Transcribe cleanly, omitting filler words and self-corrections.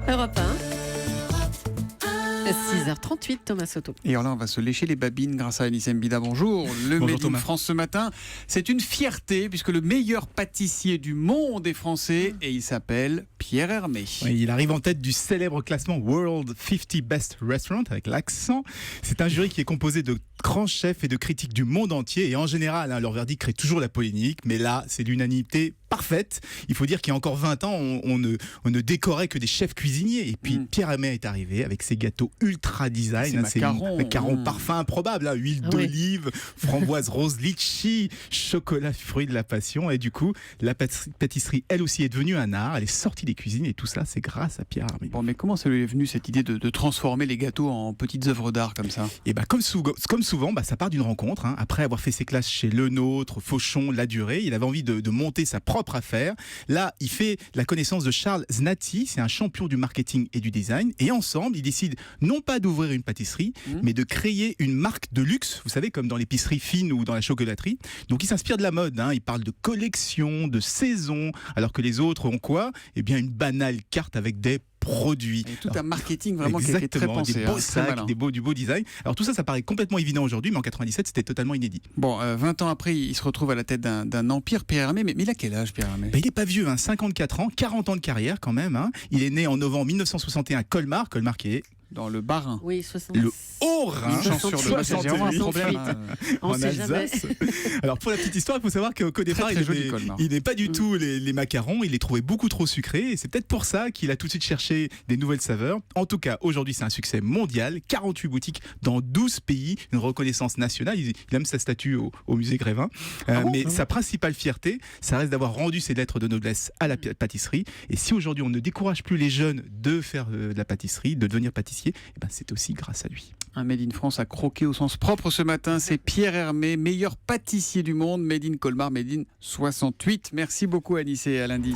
Europe 1. 6h38, Thomas Soto. Et alors là, on va se lécher les babines grâce à Anis Mbida. Bonjour. Le Made in France ce matin, c'est une fierté puisque le meilleur pâtissier du monde est français et il s'appelle Pierre Hermé. Oui, il arrive en tête du célèbre classement World 50 Best Restaurant avec l'accent. C'est un jury qui est composé de grands chefs et de critiques du monde entier et en général, leur verdict crée toujours la polémique, mais là, c'est l'unanimité parfaite. Il faut dire qu'il y a encore 20 ans, on ne décorait que des chefs cuisiniers. Et puis Pierre Hermé est arrivé avec ses gâteaux ultra design. C'est macarons parfum improbable, huile d'olive, framboise rose, litchi, chocolat, fruit de la passion. Et du coup, la pâtisserie, elle aussi, est devenue un art. Elle est sortie des cuisines et tout ça, c'est grâce à Pierre Hermé. Bon, mais comment ça lui est venu cette idée de transformer les gâteaux en petites œuvres d'art comme ça? Et comme souvent, ça part d'une rencontre. Après avoir fait ses classes chez Lenôtre, Fauchon, Ladurée, il avait envie de monter sa propre affaire. Là, il fait la connaissance de Charles Znati, c'est un champion du marketing et du design. Et ensemble, ils décident non pas d'ouvrir une pâtisserie, mais de créer une marque de luxe, vous savez, comme dans l'épicerie fine ou dans la chocolaterie. Donc, il s'inspire de la mode. Il parle de collection, de saison, alors que les autres ont quoi? Eh bien, une banale carte avec des produits. Et tout un marketing vraiment qui a été très pensé. Des beaux sacs, du beau design. Alors tout ça, ça paraît complètement évident aujourd'hui, mais en 97, c'était totalement inédit. Bon, 20 ans après, il se retrouve à la tête d'un empire, Pierre Hermé. Mais il a quel âge, Pierre Hermé? Il n'est pas vieux, 54 ans, 40 ans de carrière quand même. Il est né en novembre 1961 à Colmar qui est dans le Bas-Rhin. Oui, 60. Le Haut-Rhin. En Alsace. Alors pour la petite histoire, il faut savoir qu'au départ, il n'est pas du tout les macarons. Il les trouvait beaucoup trop sucrés. Et c'est peut-être pour ça qu'il a tout de suite cherché des nouvelles saveurs. En tout cas, aujourd'hui, c'est un succès mondial. 48 boutiques dans 12 pays. Une reconnaissance nationale. Il a même sa statue au musée Grévin. Sa principale fierté, ça reste d'avoir rendu ses lettres de noblesse à la pâtisserie. Et si aujourd'hui, on ne décourage plus les jeunes de faire de la pâtisserie, de devenir pâtissier, c'est aussi grâce à lui. Un Made in France à croquer au sens propre ce matin, c'est Pierre Hermé, meilleur pâtissier du monde, Made in Colmar, Made in 68. Merci beaucoup Anis et à lundi.